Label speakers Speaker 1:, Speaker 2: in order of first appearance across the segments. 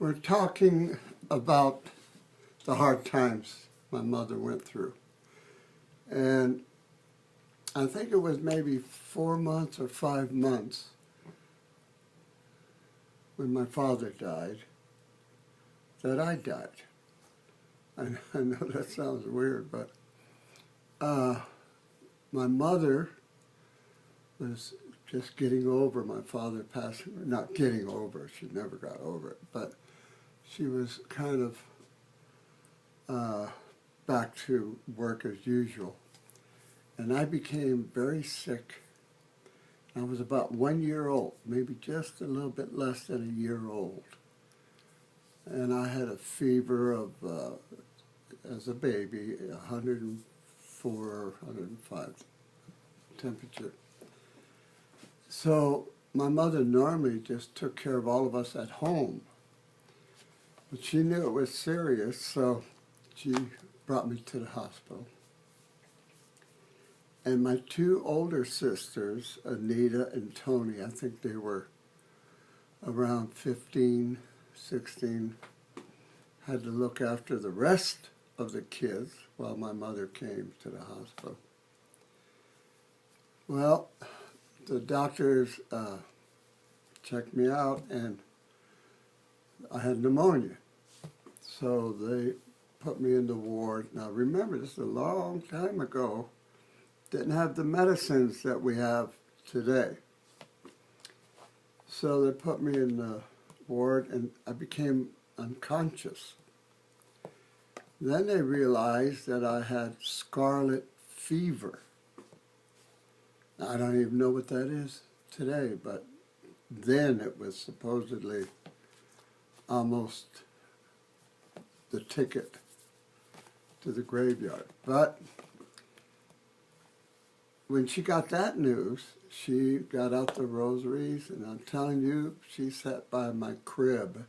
Speaker 1: We're talking about the hard times my mother went through. And I think it was maybe 4 months or 5 months when my father died that I died. I know that sounds weird, but my mother was just getting over my father passing, not getting over, she never got over it, but she was kind of back to work as usual. And I became very sick. I was about 1 year old, maybe just a little bit less than a year old. And I had a fever of, as a baby, 104, 105 temperature. So my mother normally just took care of all of us at home. But she knew it was serious, so she brought me to the hospital. And my two older sisters, Anita and Tony, I think they were around 15, 16, had to look after the rest of the kids while my mother came to the hospital. Well, the doctors checked me out and I had pneumonia. So they put me in the ward. Now remember, this is a long time ago. Didn't have the medicines that we have today. So they put me in the ward and I became unconscious. Then they realized that I had scarlet fever. Now, I don't even know what that is today, but then it was supposedly almost the ticket to the graveyard. But when she got that news, she got out the rosaries, and I'm telling you, she sat by my crib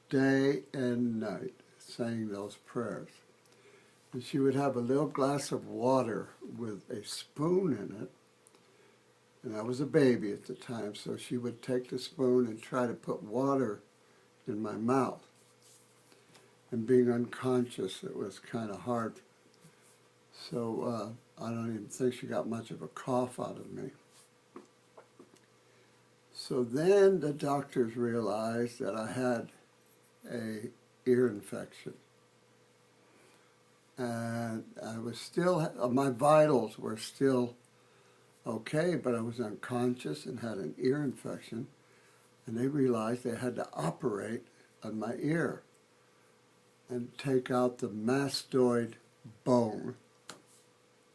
Speaker 1: day and night saying those prayers. And she would have a little glass of water with a spoon in it. And I was a baby at the time, so she would take the spoon and try to put water in my mouth. And being unconscious, it was kind of hard. So I don't even think she got much of a cough out of me. So then the doctors realized that I had an ear infection. And I was still, my vitals were still okay, but I was unconscious and had an ear infection. And they realized they had to operate on my ear and take out the mastoid bone,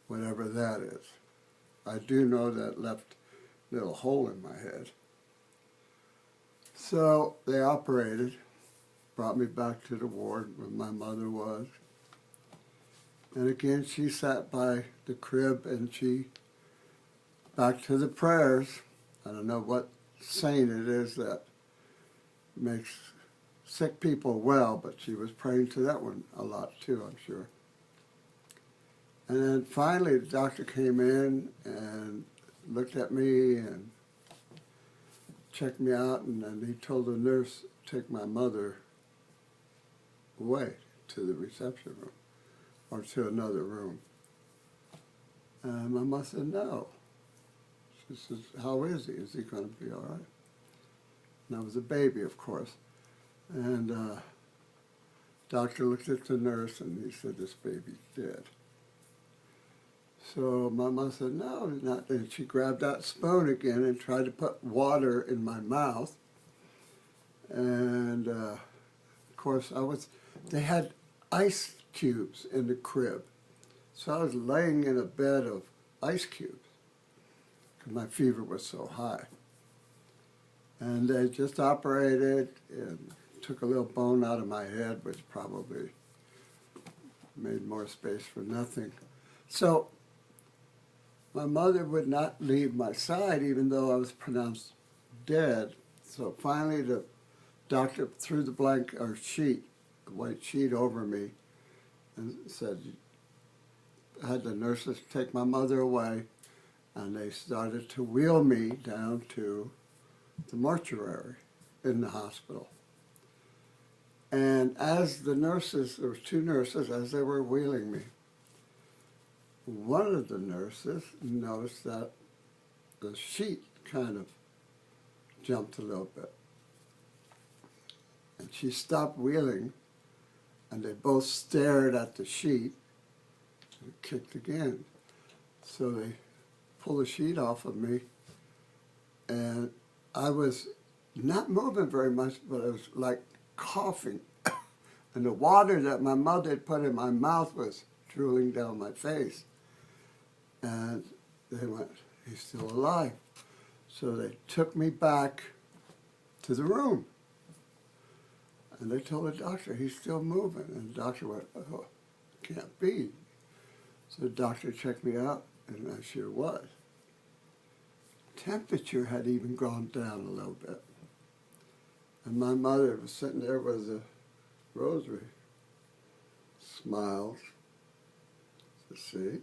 Speaker 1: whatever that is. I do know that left a little hole in my head. So they operated, brought me back to the ward where my mother was. And again, she sat by the crib and she, back to the prayers. I don't know what saint it is that makes sick people well, but she was praying to that one a lot too, I'm sure. And then finally the doctor came in and looked at me and checked me out, and then he told the nurse to take my mother away to the reception room or to another room. And my mother said, no. She says, how is he? Is he going to be all right? And I was a baby, of course. And doctor looked at the nurse and he said, this baby's dead. So my mom said, no, he's not. And she grabbed that spoon again and tried to put water in my mouth. And of course, they had ice cubes in the crib. So I was laying in a bed of ice cubes because my fever was so high. And they just operated and took a little bone out of my head, which probably made more space for nothing. So my mother would not leave my side even though I was pronounced dead. So finally the doctor threw the white sheet over me and said, had the nurses take my mother away, and they started to wheel me down to the mortuary in the hospital. And as the nurses, there were two nurses, as they were wheeling me, one of the nurses noticed that the sheet kind of jumped a little bit. And she stopped wheeling, and they both stared at the sheet and kicked again. So they pulled the sheet off of me, and I was not moving very much, but I was like coughing. And the water that my mother had put in my mouth was drooling down my face. And they went, he's still alive. So they took me back to the room. And they told the doctor, he's still moving. And the doctor went, oh, can't be. So the doctor checked me out, and I sure was. Temperature had even gone down a little bit. And my mother was sitting there with a rosary. Smiles. To see.